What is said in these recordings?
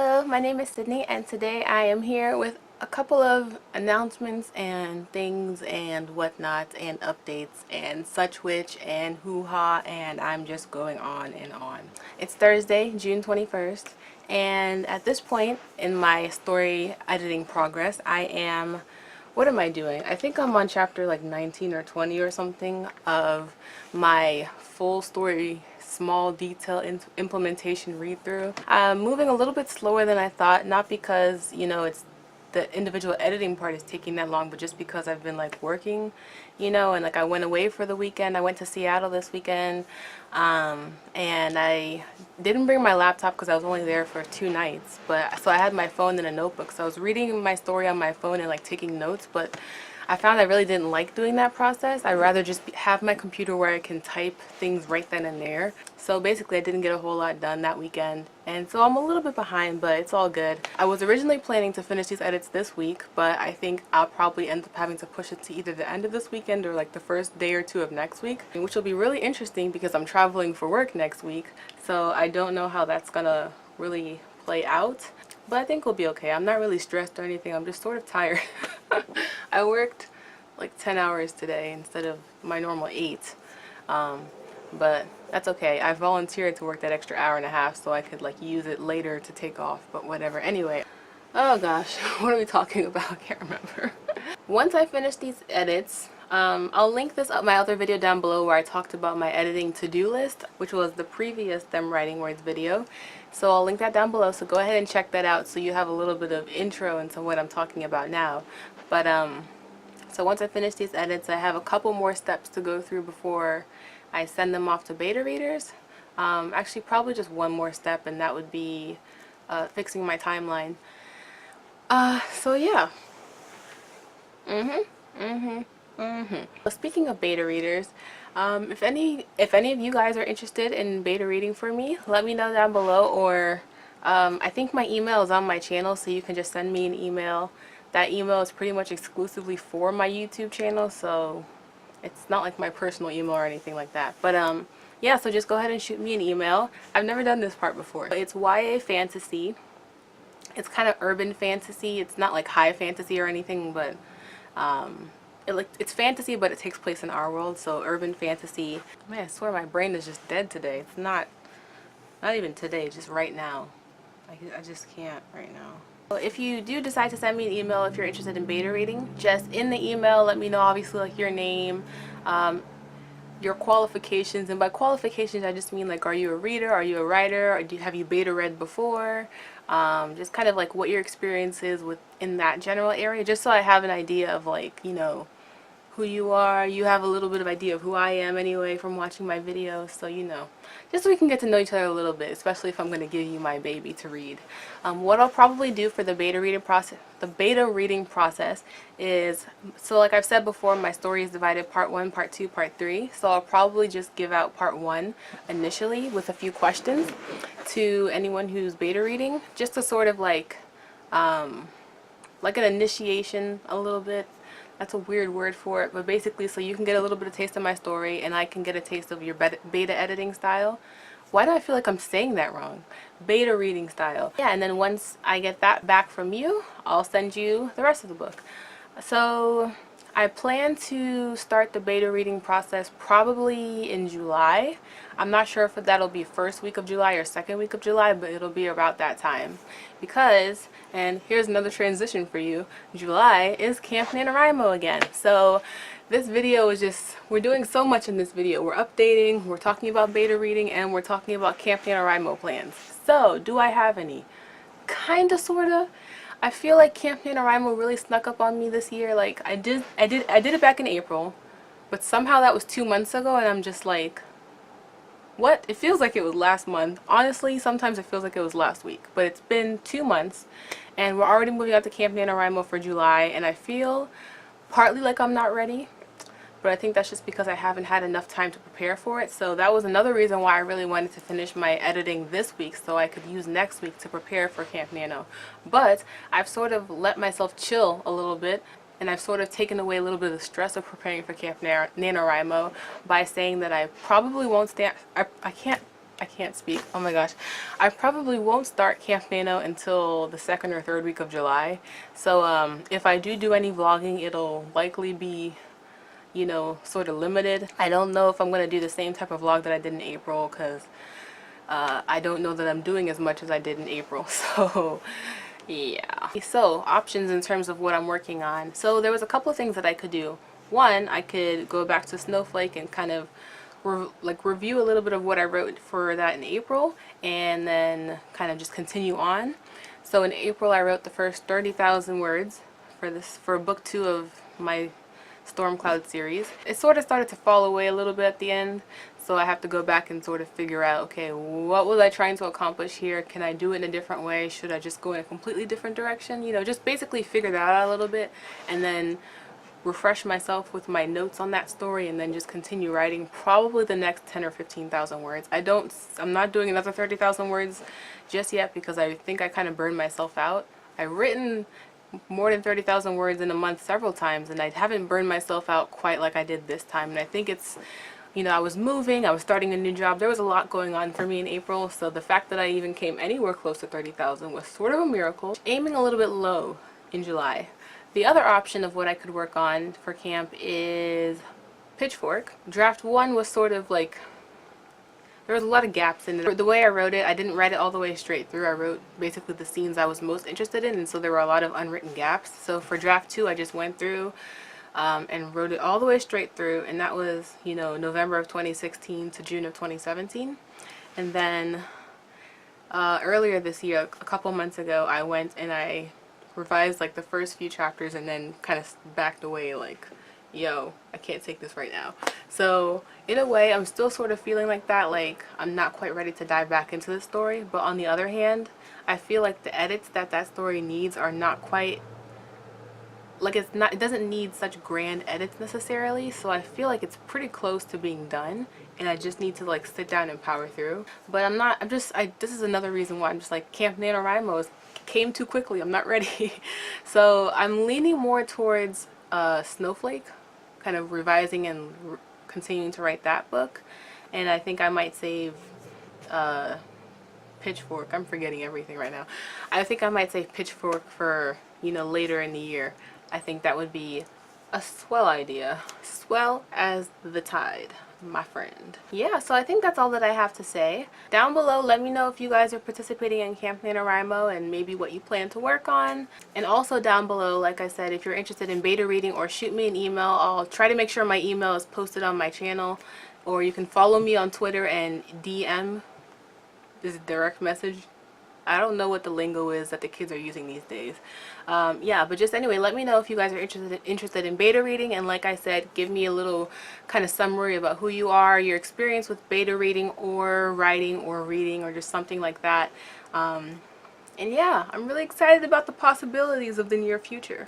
Hello, my name is Sydney and today I am here with a couple of announcements and things and whatnot and updates and such which and hoo-ha, and I'm just going on and on. It's Thursday, June 21st, and at this point in my story editing progress, what am I doing? I think I'm on chapter like 19 or 20 or something of my full story small detail implementation read through. I'm moving a little bit slower than I thought, not because, it's the individual editing part is taking that long, but just because I've been like working, and like I went away for the weekend. I went to Seattle this weekend, and I didn't bring my laptop because I was only there for 2 nights, but so I had my phone and a notebook, so I was reading my story on my phone and like taking notes, but I found I really didn't like doing that process. I'd rather just have my computer where I can type things right then and there. So basically I didn't get a whole lot done that weekend, and so I'm a little bit behind, but it's all good. I was originally planning to finish these edits this week, but I think I'll probably end up having to push it to either the end of this weekend or like the first day or two of next week, which will be really interesting because I'm traveling for work next week, so I don't know how that's gonna really play out. But I think we'll be okay. I'm not really stressed or anything. I'm just sort of tired. I worked like 10 hours today instead of my normal 8. But that's okay. I volunteered to work that extra hour and a half so I could like use it later to take off, but whatever. Anyway, oh gosh, what are we talking about? I can't remember. Once I finish these edits, I'll link my other video down below where I talked about my editing to-do list, which was the previous Them Writing Words video. So I'll link that down below, so go ahead and check that out so you have a little bit of intro into what I'm talking about now. But so once I finish these edits, I have a couple more steps to go through before I send them off to beta readers. Actually probably just one more step, and that would be fixing my timeline. So yeah. Well, speaking of beta readers, if any of you guys are interested in beta reading for me, let me know down below, or I think my email is on my channel, so you can just send me an email. That email is pretty much exclusively for my YouTube channel, so it's not like my personal email or anything like that. But yeah, so just go ahead and shoot me an email. I've never done this part before. It's YA fantasy. It's kind of urban fantasy. It's not like high fantasy or anything, but it's fantasy, but it takes place in our world, so urban fantasy. Man, I swear my brain is just dead today. It's not even today, just right now. I just can't right now. So if you do decide to send me an email if you're interested in beta reading, just in the email let me know obviously like your name, your qualifications, and by qualifications I just mean like, are you a reader, are you a writer, or have you beta read before, just kind of like what your experience is in that general area, just so I have an idea of like, who you are. You have a little bit of idea of who I am anyway from watching my videos, so just so we can get to know each other a little bit, especially if I'm going to give you my baby to read. What I'll probably do for the beta reading process is, so like I've said before, my story is divided part 1, part 2, part 3, so I'll probably just give out part 1 initially with a few questions to anyone who's beta reading, just to sort of like an initiation a little bit. That's a weird word for it, but basically so you can get a little bit of taste of my story and I can get a taste of your beta editing style. Why do I feel like I'm saying that wrong? Beta reading style. Yeah, and then once I get that back from you, I'll send you the rest of the book. So I plan to start the beta reading process probably in July. I'm not sure if that'll be first week of July or second week of July, but it'll be about that time. Because, and here's another transition for you, July is Camp NaNoWriMo again. So this video is just, we're doing so much in this video. We're updating, we're talking about beta reading, and we're talking about Camp NaNoWriMo plans. So, do I have any? Kinda, sorta. I feel like Camp NaNoWriMo really snuck up on me this year. Like I did it back in April, but somehow that was 2 months ago, and I'm just like, what? It feels like it was last month. Honestly, sometimes it feels like it was last week, but it's been 2 months, and we're already moving out to Camp NaNoWriMo for July, and I feel partly like I'm not ready, but I think that's just because I haven't had enough time to prepare for it. So that was another reason why I really wanted to finish my editing this week so I could use next week to prepare for Camp Nano. But I've sort of let myself chill a little bit, and I've sort of taken away a little bit of the stress of preparing for Camp NaNoWriMo by saying that I probably won't stay. I can't I can't speak. Oh my gosh. I probably won't start Camp NaNo until the 2nd or 3rd week of July. So if I do any vlogging, it'll likely be, you know, sort of limited. I don't know if I'm going to do the same type of vlog that I did in April, because I don't know that I'm doing as much as I did in April. So yeah. So options in terms of what I'm working on. So there was a couple of things that I could do. One, I could go back to Snowflake and kind of review a little bit of what I wrote for that in April, and then kind of just continue on. So in April I wrote the first 30,000 words for book 2 of my Storm Cloud series. It sort of started to fall away a little bit at the end, so I have to go back and sort of figure out, okay, what was I trying to accomplish here? Can I do it in a different way? Should I just go in a completely different direction? You know, just basically figure that out a little bit, and then refresh myself with my notes on that story, and then just continue writing probably the next 10 or 15,000 words. I'm not doing another 30,000 words just yet, because I think I kind of burned myself out. I've written more than 30,000 words in a month several times, and I haven't burned myself out quite like I did this time. And I think it's, you know, I was moving, I was starting a new job, there was a lot going on for me in April, so the fact that I even came anywhere close to 30,000 was sort of a miracle. Aiming a little bit low in July. The other option of what I could work on for camp is Pitchfork. Draft 1 was sort of like, there was a lot of gaps in it. The way I wrote it, I didn't write it all the way straight through. I wrote basically the scenes I was most interested in, and so there were a lot of unwritten gaps. So for Draft 2, I just went through and wrote it all the way straight through, and that was, you know, November of 2016 to June of 2017. And then earlier this year, a couple months ago, I went and I revised like the first few chapters, and then kind of backed away like, yo, I can't take this right now. So in a way, I'm still sort of feeling like that, like I'm not quite ready to dive back into the story. But on the other hand, I feel like the edits that story needs are not quite, like it doesn't need such grand edits necessarily, so I feel like it's pretty close to being done, and I just need to like sit down and power through. But this is another reason why I'm just like, Camp NaNoWriMo came too quickly, I'm not ready. So I'm leaning more towards Snowflake, kind of revising and continuing to write that book, and I think I might save Pitchfork. I'm forgetting everything right now. I think I might save Pitchfork for, you know, later in the year. I think that would be a swell idea. Swell as the tide, my friend. Yeah, so I think that's all that I have to say. Down below, let me know if you guys are participating in Camp NaNoWriMo and maybe what you plan to work on. And also down below, like I said, if you're interested in beta reading, or shoot me an email. I'll try to make sure my email is posted on my channel, or you can follow me on Twitter and DM, this direct message. I don't know what the lingo is that the kids are using these days. Yeah, but just anyway, let me know if you guys are interested in beta reading, and like I said, give me a little kind of summary about who you are, your experience with beta reading or writing or reading, or just something like that. And yeah, I'm really excited about the possibilities of the near future.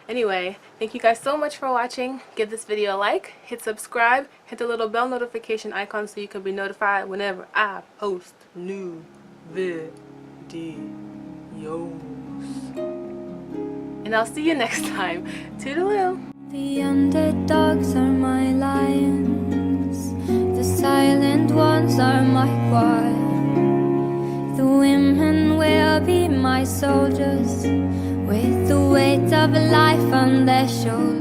Anyway, thank you guys so much for watching. Give this video a like, hit subscribe, hit the little bell notification icon so you can be notified whenever I post new videos. And I'll see you next time. Toodaloo. The underdogs are my lions, the silent ones are my choir. The women will be my soldiers, with the weight of life on their shoulders.